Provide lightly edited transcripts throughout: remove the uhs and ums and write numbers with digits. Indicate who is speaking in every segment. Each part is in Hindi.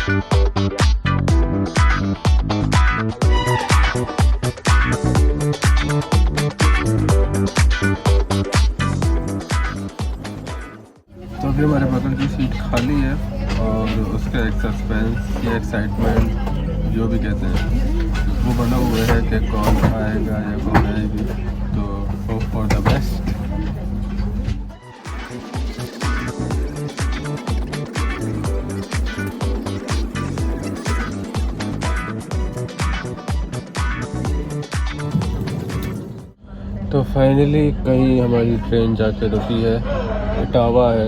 Speaker 1: तो अभी हमारे बगल की सीट खाली है और उसका एक सस्पेंस या एक्साइटमेंट जो भी कहते हैं वो बना हुआ है कि कौन आएगा या कौन आएगी। तो होप फॉर द बेस्ट। तो फाइनली कहीं हमारी ट्रेन जाके रुकी है, इटावा है।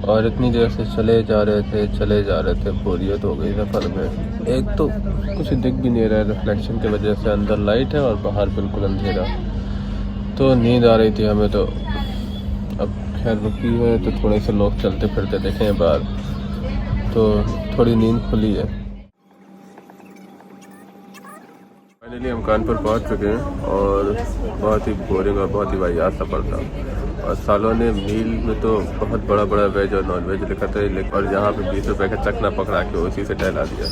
Speaker 1: और इतनी देर से चले जा रहे थे बोरियत हो गई सफ़र में। एक तो कुछ दिख भी नहीं रहा है रिफ्लेक्शन की वजह से, अंदर लाइट है और बाहर बिल्कुल अंधेरा। तो नींद आ रही थी हमें। तो अब खैर रुकी है तो थोड़े से लोग चलते फिरते देखें बाहर, तो थोड़ी नींद खुली है। फाइनली हम कानपुर पहुंच चुके हैं और बहुत ही बोरिंग और बहुत ही वाहियात सफ़र था। और सालों ने मील में तो बहुत बड़ा बड़ा वेज और नॉन वेज लिखा था, और यहाँ पे 20 रुपये का चकना पकड़ा के उसी से टहला दिया।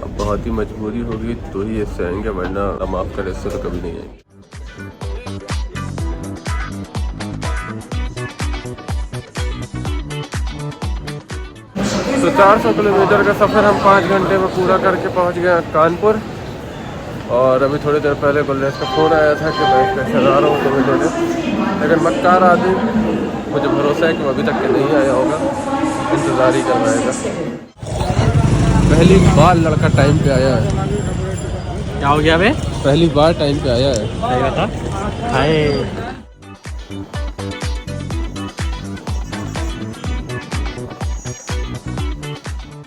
Speaker 1: अब बहुत ही मजबूरी होगी तो ही इससे आएंगे, वरना माफ़ करे इससे तो कभी नहीं आएंगे। तो 400 किलोमीटर का सफ़र हम 5 घंटे में पूरा करके पहुँच गए कानपुर। और अभी थोड़ी देर पहले गुलरेज का फ़ोन आया था कि मैं इसका चला रहा हूँ तुम्हें लेने, लेकिन मक्कार आदमी, मुझे भरोसा है कि वो अभी तक के नहीं आया होगा, इंतज़ार ही करवाएगा। पहली बार लड़का टाइम पे आया है।
Speaker 2: क्या हो गया बे?
Speaker 1: पहली बार टाइम पे आया है।
Speaker 2: सही बता। हाय।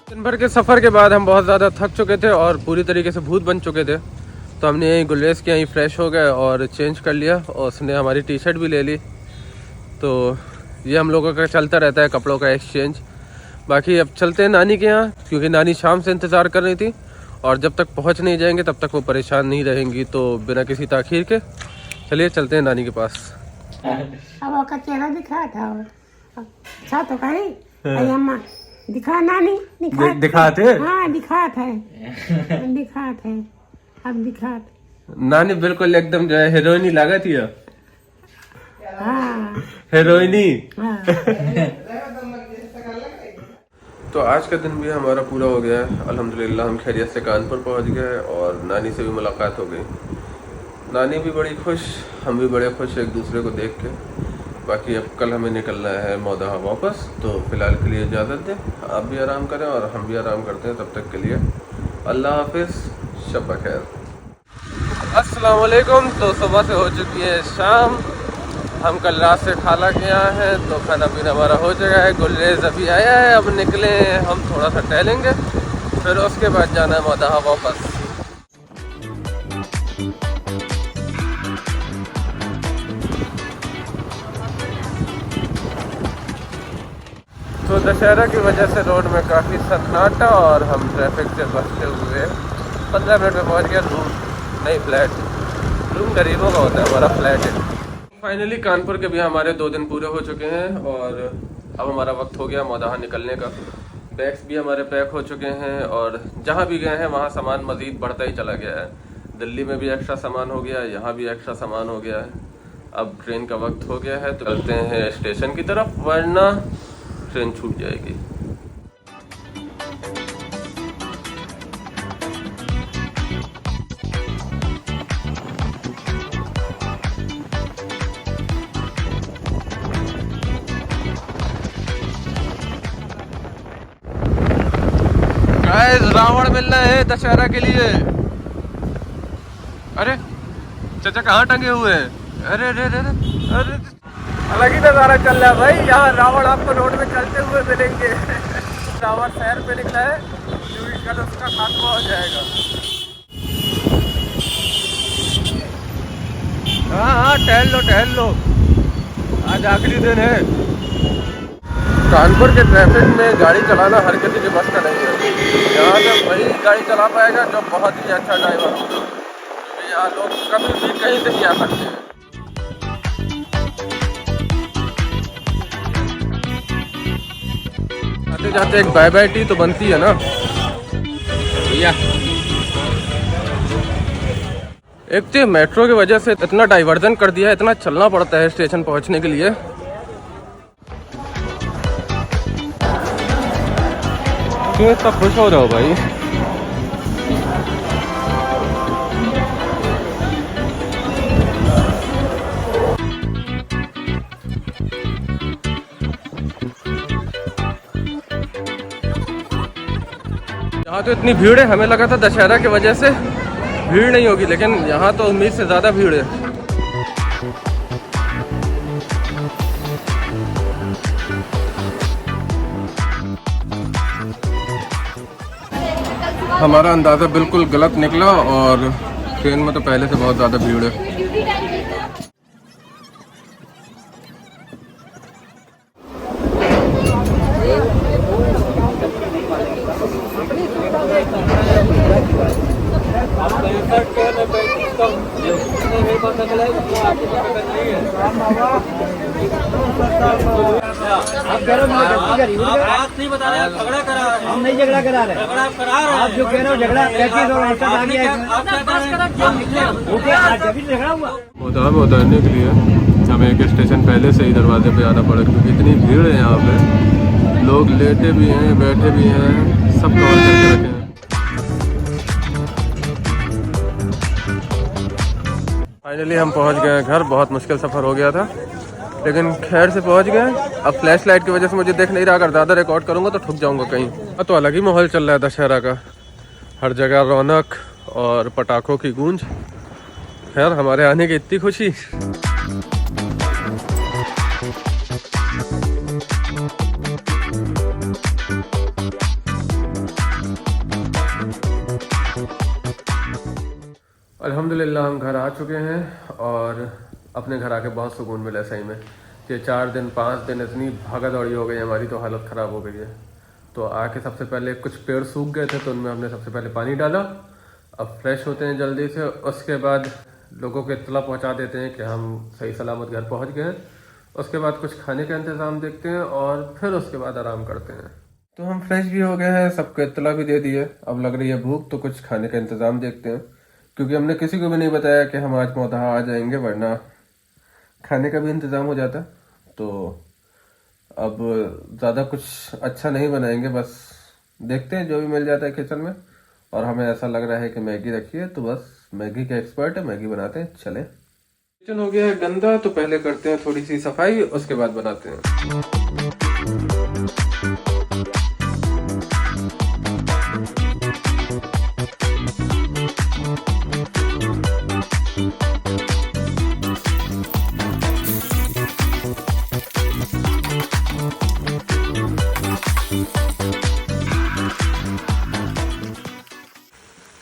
Speaker 1: दिन भर के सफ़र के बाद हम बहुत ज़्यादा थक चुके थे और पूरी तरीके से भूत बन चुके थे। तो हमने यहीं गुलरेज के यहीं फ्रेश हो गए और चेंज कर लिया, और उसने हमारी टी शर्ट भी ले ली। तो ये हम लोगों का चलता रहता है कपड़ों का एक्सचेंज। बाकी अब चलते हैं नानी के यहाँ, क्योंकि नानी शाम से इंतज़ार कर रही थी और जब तक पहुँच नहीं जाएंगे तब तक वो परेशान नहीं रहेंगी। तो बिना किसी ताख़ीर के चलिए चलते हैं नानी के पास।
Speaker 3: अब आपका चेहरा दिखा था, अच्छा तो कही अम्मा दिखा नानी
Speaker 1: दिखाते
Speaker 3: हाँ दिखाते अब दिखाते।
Speaker 1: नानी बिल्कुल एकदम जो है हीरोइनी लगा थी।
Speaker 3: हाँ
Speaker 1: हीरोइनी।
Speaker 3: हाँ।
Speaker 1: तो आज का दिन भी हमारा पूरा हो गया है अल्हम्दुलिल्लाह। हम खैरियत से कानपुर पहुंच गए और नानी से भी मुलाकात हो गई। नानी भी बड़ी खुश, हम भी बड़े खुश एक दूसरे को देख के। बाकी अब कल हमें निकलना है मौदहा वापस, तो फ़िलहाल के लिए इजाज़त दें। आप भी आराम करें और हम भी आराम करते हैं। तब तक के लिए अल्लाह हाफिज़, शब बखैर। अस्सलाम वालेकुम। तो सुबह से हो चुकी है शाम। हम कल रात से खाला के यहाँ हैं, तो खाना पीना हमारा हो चुका है। गुलरेज अभी आया है, अब निकले हम थोड़ा सा टहलेंगे, फिर उसके बाद जाना है मौदहा वापस। तो दशहरा की वजह से रोड में काफ़ी सन्नाटा और हम ट्रैफिक से बचते हुए 15 मिनट में पहुंच गया रूम, नहीं फ्लैट। रूम गरीबों का होता है, हमारा फ्लैट है। फाइनली कानपुर के भी हमारे 2 दिन पूरे हो चुके हैं और अब हमारा वक्त हो गया मौदहा निकलने का। बैग्स भी हमारे पैक हो चुके हैं और जहाँ भी गए हैं वहाँ सामान मज़ीद बढ़ता ही चला गया है। दिल्ली में भी एक्स्ट्रा सामान हो गया है, यहाँ भी एक्स्ट्रा सामान हो गया है। अब ट्रेन का वक्त हो गया है तो चलते हैं स्टेशन की तरफ, वरना ट्रेन छूट जाएगी। गाइस रावण मिलना है दशहरा के लिए। अरे चाचा कहाँ टंगे हुए हैं? अरे अरे अरे अरे, अलग ही नज़ारा चल रहा है भाई। यहाँ रावण आपको रोड में चलते हुए मिलेंगे। रावण शहर पे निकला है क्योंकि कल उसका खात्मा हो जाएगा। हाँ हाँ टहल लो, आज आखिरी दिन है। कानपुर के ट्रैफिक में गाड़ी चलाना हर किसी के बस का नहीं है। यहाँ पे वही गाड़ी चला पाएगा जो बहुत ही अच्छा ड्राइवर होगा, क्योंकि यहाँ लोग कभी भी कहीं से भी आ सकते हैं। आते जाते एक बाय बाय टी तो बनती है ना। भैया एक तो मेट्रो की वजह से इतना डाइवर्जन कर दिया है, इतना चलना पड़ता है स्टेशन पहुंचने के लिए। क्यों इतना खुश हो रहे हो भाई? यहाँ तो इतनी भीड़ है, हमें लगा था दशहरा की वजह से भीड़ नहीं होगी, लेकिन यहाँ तो उम्मीद से ज़्यादा भीड़ है। हमारा अंदाज़ा बिल्कुल गलत निकला और ट्रेन में तो पहले से बहुत ज़्यादा भीड़ है।
Speaker 2: नहीं बता रहे, झगड़ा करा रहे। हम नहीं झगड़ा करा रहे, झगड़ा करा रहे। आप जो कह रहे हो झगड़ा
Speaker 1: उतरने के लिए हमें एक स्टेशन पहले से ही दरवाजे पे आना पड़ा, क्योंकि इतनी भीड़ है यहाँ पे। लोग लेटे भी हैं, बैठे भी हैं, सब कवर करके रखे हैं। फाइनली हम पहुँच गए घर। बहुत मुश्किल सफ़र हो गया था, लेकिन खैर से पहुंच गए। अब फ्लैश लाइट की वजह से मुझे देख नहीं रहा, अगर ज़्यादा रिकॉर्ड करूंगा तो ठुक जाऊंगा कहीं। तो अलग ही माहौल चल रहा है दशहरा का, हर जगह रौनक और पटाखों की गूंज। खैर हमारे आने की इतनी खुशी। अल्हम्दुलिल्लाह हम घर आ चुके हैं और अपने घर आके बहुत सुकून मिला सही में। ये 4 दिन 5 दिन इतनी भागा दौड़ी हो गई हमारी, तो हालत ख़राब हो गई है। तो आके सबसे पहले कुछ पेड़ सूख गए थे, तो उनमें हमने सबसे पहले पानी डाला। अब फ्रेश होते हैं जल्दी से, उसके बाद लोगों को इत्तला पहुंचा देते हैं कि हम सही सलामत घर पहुंच गए हैं। उसके बाद कुछ खाने का इंतज़ाम देखते हैं और फिर उसके बाद आराम करते हैं। तो हम फ्रेश भी हो गए हैं, सबको इत्तला भी दे दी है। अब लग रही है भूख, तो कुछ खाने का इंतज़ाम देखते हैं, क्योंकि हमने किसी को भी नहीं बताया कि हम आज मोदहा आ जाएंगे, वरना खाने का भी इंतज़ाम हो जाता। तो अब ज़्यादा कुछ अच्छा नहीं बनाएंगे, बस देखते हैं जो भी मिल जाता है किचन में। और हमें ऐसा लग रहा है कि मैगी रखी है, तो बस मैगी के एक्सपर्ट है, मैगी बनाते हैं। चले, किचन हो गया है गंदा, तो पहले करते हैं थोड़ी सी सफाई, उसके बाद बनाते हैं।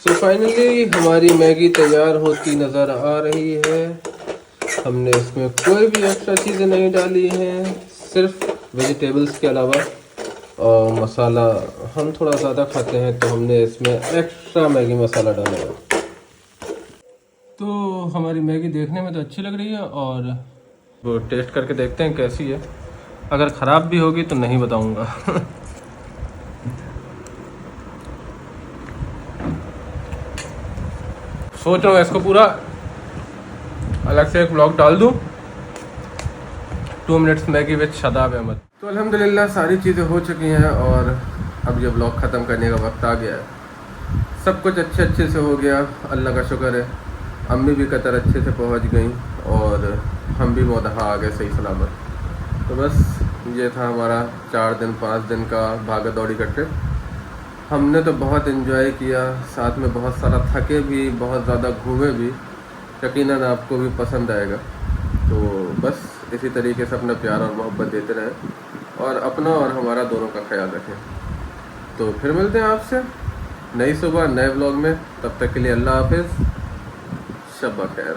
Speaker 1: तो फाइनली हमारी मैगी तैयार होती नज़र आ रही है। हमने इसमें कोई भी एक्स्ट्रा चीज़ें नहीं डाली हैं, सिर्फ वेजिटेबल्स के अलावा। और मसाला हम थोड़ा ज़्यादा खाते हैं, तो हमने इसमें एक्स्ट्रा मैगी मसाला डाला है। तो हमारी मैगी देखने में तो अच्छी लग रही है, और वो टेस्ट करके देखते हैं कैसी है। अगर ख़राब भी होगी तो नहीं बताऊँगा। सोच रहा हूँ इसको पूरा अलग से एक व्लॉग डाल दूँ, 2 minutes Maggi with Shadab Ahmed. तो अल्हम्दुलिल्लाह सारी चीज़ें हो चुकी हैं और अब ये व्लॉग ख़त्म करने का वक्त आ गया है। सब कुछ अच्छे से हो गया, अल्लाह का शुक्र है। अम्मी भी कतर अच्छे से पहुँच गई और हम भी मोदहा आ गए सही सलामत। तो बस ये था हमारा 4 दिन 5 दिन का भागा दौड़ी का ट्रिप। हमने तो बहुत एंजॉय किया, साथ में बहुत सारा थके भी, बहुत ज़्यादा घूमे भी। यकीनन आपको भी पसंद आएगा। तो बस इसी तरीके से अपना प्यार और मोहब्बत देते रहें और अपना और हमारा दोनों का ख्याल रखें। तो फिर मिलते हैं आपसे नई सुबह नए व्लॉग में। तब तक के लिए अल्लाह हाफिज़, शब खैर।